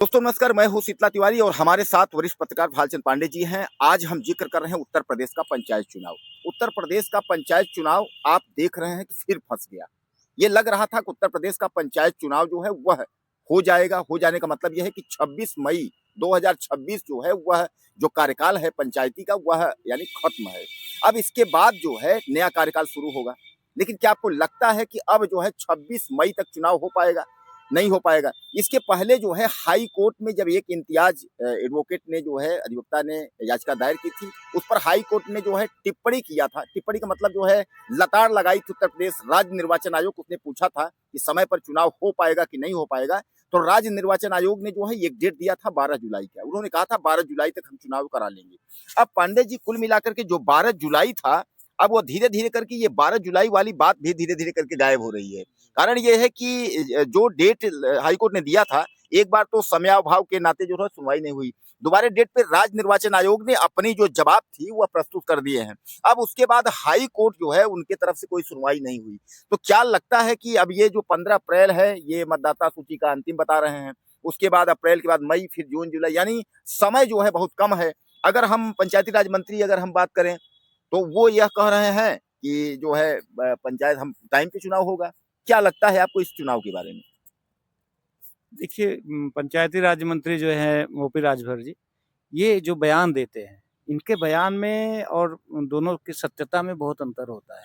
दोस्तों नमस्कार, मैं हूं शीतला तिवारी और हमारे साथ वरिष्ठ पत्रकार भालचंद पांडे जी हैं। आज हम जिक्र कर रहे हैं उत्तर प्रदेश का पंचायत चुनाव। उत्तर प्रदेश का पंचायत चुनाव आप देख रहे हैं कि फिर फंस गया। ये लग रहा था कि उत्तर प्रदेश का पंचायत चुनाव जो है वह हो जाएगा। हो जाने का मतलब यह है कि 26 मई 2026 जो है वह जो कार्यकाल है पंचायती का वह यानी खत्म है। अब इसके बाद जो है नया कार्यकाल शुरू होगा। लेकिन क्या आपको लगता है कि अब जो है 26 मई तक चुनाव हो पाएगा? नहीं हो पाएगा। इसके पहले जो है हाई कोर्ट में जब एक इम्तियाज एडवोकेट ने जो है अधिवक्ता ने याचिका दायर की थी, उस पर हाई कोर्ट ने जो है टिप्पणी किया था। टिप्पणी का मतलब जो है लताड़ लगाई थी उत्तर प्रदेश राज्य निर्वाचन आयोग को। उसने पूछा था कि समय पर चुनाव हो पाएगा कि नहीं हो पाएगा। तो राज्य निर्वाचन आयोग ने जो है एक डेट दिया था 12 जुलाई का। उन्होंने कहा था 12 जुलाई तक हम चुनाव करा लेंगे। अब पांडे जी कुल मिलाकर के जो 12 जुलाई था, अब वो धीरे धीरे करके ये 12 जुलाई वाली बात भी धीरे धीरे करके गायब हो रही है। कारण ये है कि जो डेट हाईकोर्ट ने दिया था, एक बार तो समयाभाव के नाते जो है सुनवाई नहीं हुई। दोबारा डेट पे राज्य निर्वाचन आयोग ने अपनी जो जवाब थी वह प्रस्तुत कर दिए हैं। अब उसके बाद हाई कोर्ट जो है उनके तरफ से कोई सुनवाई नहीं हुई। तो क्या लगता है कि अब ये जो 15 अप्रैल है ये मतदाता सूची का अंतिम बता रहे हैं। उसके बाद अप्रैल के बाद मई, फिर जून, जुलाई, यानी समय जो है बहुत कम है। अगर हम पंचायती राज मंत्री अगर हम बात करें तो वो यह कह रहे हैं कि जो है पंचायत हम टाइम पे चुनाव होगा। क्या लगता है आपको इस चुनाव के बारे में? देखिए पंचायती राज मंत्री जो है ओपी राजभर जी, ये जो बयान देते हैं, इनके बयान में और दोनों की सत्यता में बहुत अंतर होता है।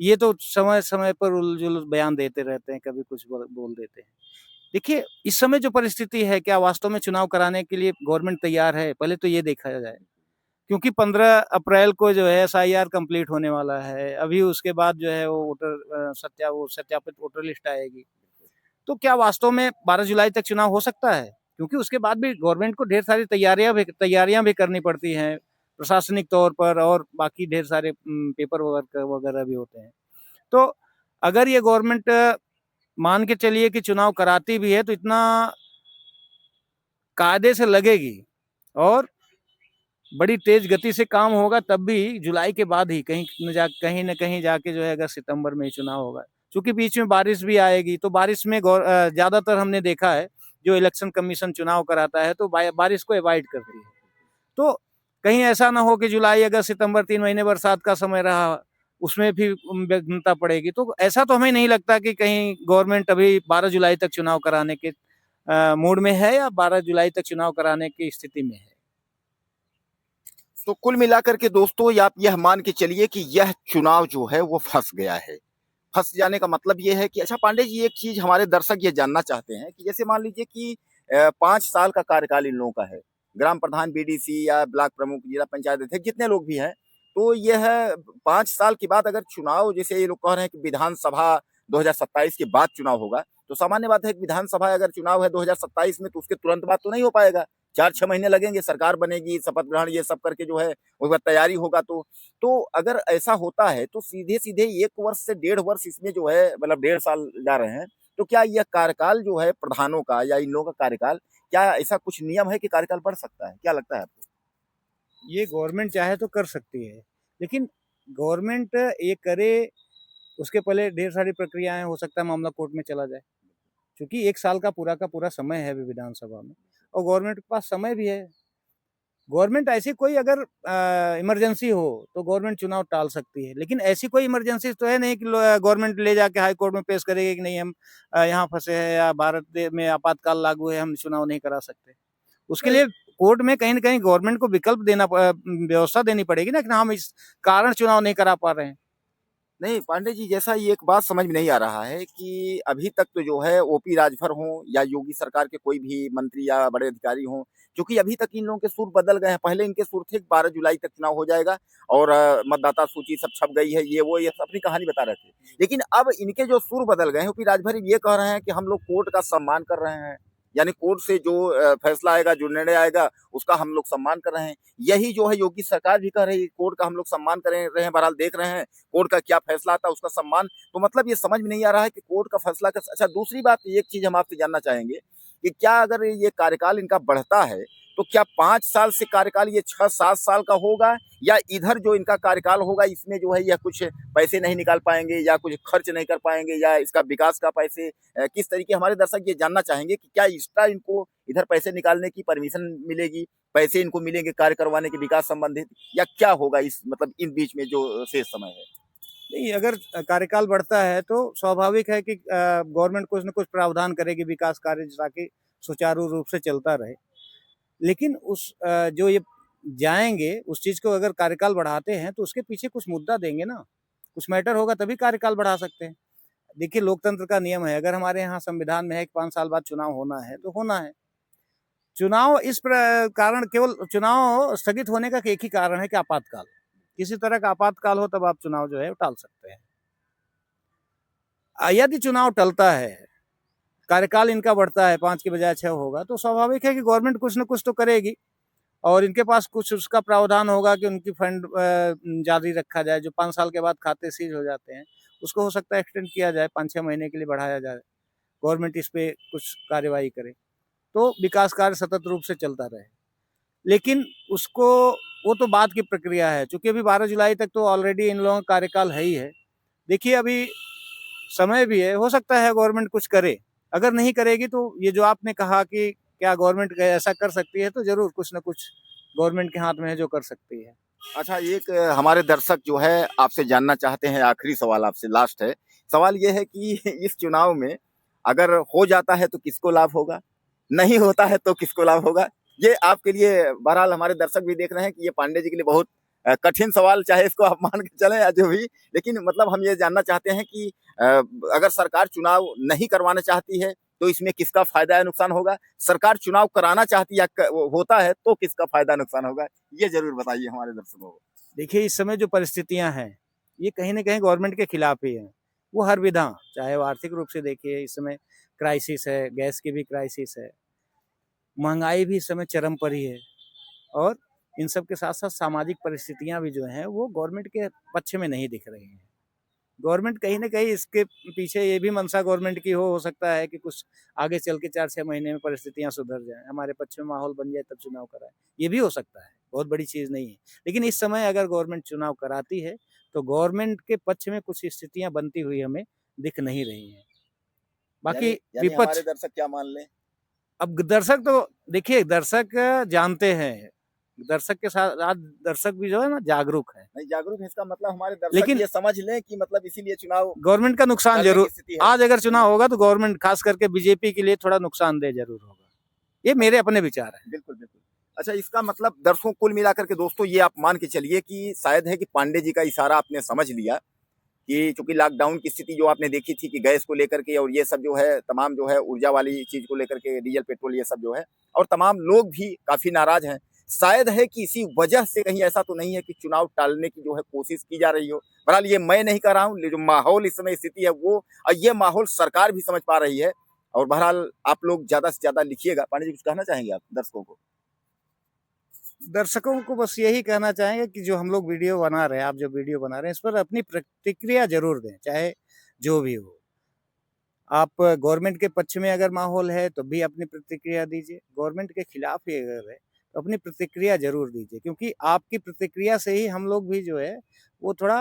ये तो समय-समय पर उल-जुल बयान देते रहते हैं, कभी कुछ बोल देते हैं। देखिए, इस समय जो परिस्थिति है, क्या वास्तव में चुनाव कराने के लिए गवर्नमेंट तैयार है? पहले तो ये देखा जाए। क्योंकि 15 अप्रैल को जो है एसआईआर कंप्लीट होने वाला है। अभी उसके बाद जो है वो वो सत्यापित वोटर लिस्ट आएगी। तो क्या वास्तव में 12 जुलाई तक चुनाव हो सकता है? क्योंकि उसके बाद भी गवर्नमेंट को ढेर सारी तैयारियाँ भी करनी पड़ती हैं, प्रशासनिक तौर पर और बाकी ढेर सारे पेपर वर्क वगैरह भी होते हैं। तो अगर ये गवर्नमेंट मान के चलिए कि चुनाव कराती भी है तो इतना कायदे से लगेगी और बड़ी तेज गति से काम होगा तब भी जुलाई के बाद ही कहीं न कहीं जाके जो है अगस्त सितंबर में ही चुनाव होगा। चूँकि बीच में बारिश भी आएगी तो बारिश में ज़्यादातर हमने देखा है जो इलेक्शन कमीशन चुनाव कराता है तो बारिश को अवॉइड करती है। तो कहीं ऐसा ना हो कि जुलाई, अगस्त, सितंबर 3 महीने बरसात का समय रहा, उसमें भी विघ्नता पड़ेगी। तो ऐसा तो हमें नहीं लगता कि कहीं गवर्नमेंट अभी 12 जुलाई तक चुनाव कराने के मूड में है या 12 जुलाई तक चुनाव कराने की स्थिति में है। तो कुल मिलाकर के दोस्तों आप यह मान के चलिए कि यह चुनाव जो है वो फँस गया है। फँस जाने का मतलब ये है कि अच्छा पांडे जी एक चीज़ हमारे दर्शक ये जानना चाहते हैं कि जैसे मान लीजिए कि 5 साल का कार्यकाल इन लोगों का है। ग्राम प्रधान, बीडीसी या ब्लॉक प्रमुख, जिला पंचायत अध्यक्ष जितने लोग भी हैं, तो यह 5 साल के बाद अगर चुनाव जैसे ये लोग कह रहे हैं कि विधानसभा 2027 के बाद चुनाव होगा, तो सामान्य बात है कि विधानसभा अगर चुनाव है 2027 में तो उसके तुरंत बाद तो नहीं हो पाएगा। 4-6 महीने लगेंगे, सरकार बनेगी, शपथ ग्रहण ये सब करके जो है उसके बाद तैयारी होगा तो अगर ऐसा होता है तो सीधे-सीधे 1 वर्ष से 1.5 वर्ष इसमें जो है मतलब 1.5 साल जा रहे हैं। तो क्या यह कार्यकाल जो है प्रधानों का या इन लोगों का कार्यकाल, क्या ऐसा कुछ नियम है कि कार्यकाल बढ़ सकता है? क्या लगता है आपको? ये गवर्नमेंट चाहे तो कर सकती है, लेकिन गवर्नमेंट ये करे उसके पहले ढेर सारी प्रक्रियाएँ हो सकता है मामला कोर्ट में चला जाए। क्योंकि 1 साल का पूरा समय है अभी विधानसभा में और गवर्नमेंट के पास समय भी है। गवर्नमेंट ऐसी कोई अगर इमरजेंसी हो तो गवर्नमेंट चुनाव टाल सकती है, लेकिन ऐसी कोई इमरजेंसी तो है नहीं कि गवर्नमेंट ले जाके हाई कोर्ट में पेश करेगी कि नहीं हम यहाँ फँसे हैं या भारत दे में आपातकाल लागू है, हम चुनाव नहीं करा सकते। उसके नहीं। लिए कोर्ट में कहीं न कहीं गवर्नमेंट को विकल्प व्यवस्था देनी पड़ेगी ना कि हम इस कारण चुनाव नहीं करा पा रहे हैं। नहीं, पांडे जी जैसा ये एक बात समझ में नहीं आ रहा है कि अभी तक तो जो है ओपी राजभर हों या योगी सरकार के कोई भी मंत्री या बड़े अधिकारी हों, क्योंकि अभी तक इन लोगों के सुर बदल गए हैं। पहले इनके सुर थे कि 12 जुलाई तक चुनाव हो जाएगा और मतदाता सूची सब छप गई है, ये सब अपनी कहानी बता रहे थे। लेकिन अब इनके जो सुर बदल गए हैं, ओपी राजभर ये कह रहे हैं कि हम लोग कोर्ट का सम्मान कर रहे हैं। यानी कोर्ट से जो फैसला आएगा, जो निर्णय आएगा, उसका हम लोग सम्मान कर रहे हैं। यही जो है योगी सरकार भी कह रही है, कोर्ट का हम लोग सम्मान कर रहे हैं, बहरहाल देख रहे हैं कोर्ट का क्या फैसला आता है उसका सम्मान। तो मतलब ये समझ में नहीं आ रहा है कि कोर्ट का फैसला अच्छा दूसरी बात एक चीज़ हम आपसे जानना चाहेंगे कि क्या अगर ये कार्यकाल इनका बढ़ता है तो क्या 5 साल से कार्यकाल ये 6-7 साल का होगा, या इधर जो इनका कार्यकाल होगा इसमें जो है यह कुछ पैसे नहीं निकाल पाएंगे या कुछ खर्च नहीं कर पाएंगे, या इसका विकास का पैसे किस तरीके, हमारे दर्शक ये जानना चाहेंगे कि क्या एक्स्ट्रा इनको इधर पैसे निकालने की परमिशन मिलेगी, पैसे इनको मिलेंगे कार्य करवाने के विकास संबंधित, या क्या होगा इस मतलब इन बीच में जो शेष समय है? नहीं, अगर कार्यकाल बढ़ता है तो स्वाभाविक है कि गवर्नमेंट कुछ न कुछ प्रावधान करेगी विकास कार्य ताकि सुचारू रूप से चलता रहे। लेकिन जो ये जाएंगे उस चीज को अगर कार्यकाल बढ़ाते हैं तो उसके पीछे कुछ मुद्दा देंगे ना, कुछ मैटर होगा तभी कार्यकाल बढ़ा सकते हैं। देखिए, लोकतंत्र का नियम है, अगर हमारे यहाँ संविधान में है कि 5 साल बाद चुनाव होना है तो होना है। चुनाव कारण, केवल चुनाव स्थगित होने का एक ही कारण है कि आपातकाल, किसी तरह का आपातकाल हो तब आप चुनाव जो है टाल सकते हैं। यदि चुनाव टलता है, कार्यकाल इनका बढ़ता है, 5 के बजाय 6 होगा, तो स्वाभाविक है कि गवर्नमेंट कुछ न कुछ तो करेगी और इनके पास कुछ उसका प्रावधान होगा कि उनकी फंड जारी रखा जाए। जो 5 साल के बाद खाते सीज हो जाते हैं उसको हो सकता है एक्सटेंड किया जाए, 5-6 महीने के लिए बढ़ाया जाए, गवर्नमेंट इस पे कुछ कार्यवाही करे तो विकास कार्य सतत रूप से चलता रहे। लेकिन उसको, वो तो बाद की प्रक्रिया है, चूंकि अभी 12 जुलाई तक तो ऑलरेडी इन लोगों का कार्यकाल है ही है। देखिए, अभी समय भी है, हो सकता है गवर्नमेंट कुछ करे। अगर नहीं करेगी तो ये जो आपने कहा कि क्या गवर्नमेंट ऐसा कर सकती है, तो जरूर कुछ ना कुछ गवर्नमेंट के हाथ में है जो कर सकती है। अच्छा, एक हमारे दर्शक जो है आपसे जानना चाहते हैं, आखिरी सवाल आपसे लास्ट है। सवाल ये है कि इस चुनाव में अगर हो जाता है तो किसको लाभ होगा, नहीं होता है तो किसको लाभ होगा? ये आपके लिए, बहरहाल हमारे दर्शक भी देख रहे हैं कि ये पांडे जी के लिए बहुत कठिन सवाल, चाहे इसको आप मान के चलें या जो भी, लेकिन मतलब हम ये जानना चाहते हैं कि अगर सरकार चुनाव नहीं करवाना चाहती है तो इसमें किसका फायदा या नुकसान होगा? सरकार चुनाव कराना चाहती है होता है तो किसका फायदा नुकसान होगा? ये जरूर बताइए हमारे दर्शकों को। देखिए, इस समय जो परिस्थितियां हैं ये कहीं ना कहीं गवर्नमेंट के खिलाफ ही है। वो हर विधा, चाहे वो आर्थिक रूप से देखिए, इस समय क्राइसिस है, गैस की भी क्राइसिस है, महंगाई भी इस समय चरम पर ही है, और इन सब के साथ साथ सामाजिक परिस्थितियां भी जो हैं वो गवर्नमेंट के पक्ष में नहीं दिख रही हैं। गवर्नमेंट कहीं ना कहीं इसके पीछे ये भी मंशा गवर्नमेंट की हो सकता है कि कुछ आगे चल के 4-6 महीने में परिस्थितियां सुधर जाएं, हमारे पक्ष में माहौल बन जाए तब चुनाव कराए, ये भी हो सकता है, बहुत बड़ी चीज नहीं है। लेकिन इस समय अगर गवर्नमेंट चुनाव कराती है तो गवर्नमेंट के पक्ष में कुछ स्थितियां बनती हुई हमें दिख नहीं रही हैं। बाकी यानी विपक्ष, हमारे दर्शक क्या मान लें? अब दर्शक तो देखिए, दर्शक जानते हैं, दर्शक के साथ आज दर्शक भी जो है ना जागरूक है। नहीं, जागरूक है इसका मतलब हमारे दर्शक लेकिन ये समझ लें कि मतलब इसीलिए चुनाव गवर्नमेंट का नुकसान करने जरूर, की स्थिति है। आज अगर चुनाव होगा तो गवर्नमेंट खास करके बीजेपी के लिए थोड़ा नुकसानदेह जरूर होगा, ये मेरे अपने विचार है। बिल्कुल, बिल्कुल। अच्छा, इसका मतलब दर्शकों, कुल मिलाकर के दोस्तों ये आप मान के चलिए कि शायद है कि पांडे जी का इशारा आपने समझ लिया कि चूंकि लॉकडाउन की स्थिति जो आपने देखी थी कि गैस को लेकर के और ये सब जो है तमाम जो है ऊर्जा वाली चीज को लेकर के, डीजल पेट्रोल ये सब जो है, और तमाम लोग भी काफी नाराज हैं। शायद है कि इसी वजह से, कहीं ऐसा तो नहीं है कि चुनाव टालने की जो है कोशिश की जा रही हो। बहरहाल ये मैं नहीं कर रहा हूँ, जो माहौल इस समय स्थिति है वो, और ये माहौल सरकार भी समझ पा रही है। और बहरहाल आप लोग ज्यादा से ज्यादा लिखिएगा। पांडे जी, कुछ कहना चाहेंगे आप दर्शकों को? दर्शकों को बस यही कहना चाहेंगे कि जो हम लोग वीडियो बना रहे हैं, आप जो वीडियो बना रहे हैं, इस पर अपनी प्रतिक्रिया जरूर दें, चाहे जो भी हो। आप गवर्नमेंट के पक्ष में अगर माहौल है तो भी अपनी प्रतिक्रिया दीजिए, गवर्नमेंट के खिलाफ ही अगर है तो अपनी प्रतिक्रिया जरूर दीजिए, क्योंकि आपकी प्रतिक्रिया से ही हम लोग भी जो है वो थोड़ा,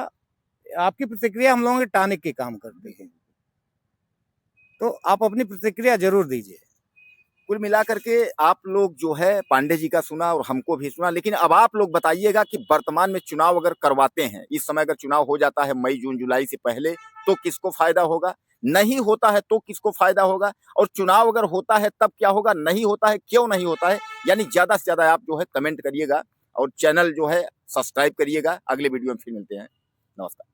आपकी प्रतिक्रिया हम लोगों के टॉनिक के काम करती है, तो आप अपनी प्रतिक्रिया जरूर दीजिए। कुल मिलाकर के आप लोग जो है पांडे जी का सुना और हमको भी सुना, लेकिन अब आप लोग बताइएगा कि वर्तमान में चुनाव अगर करवाते हैं, इस समय अगर चुनाव हो जाता है मई जून जुलाई से पहले, तो किसको फायदा होगा? नहीं होता है तो किसको फायदा होगा? और चुनाव अगर होता है तब क्या होगा? नहीं होता है क्यों नहीं होता है? यानी ज्यादा से ज्यादा आप जो है कमेंट करिएगा और चैनल जो है सब्सक्राइब करिएगा। अगले वीडियो में फिर मिलते हैं। नमस्कार।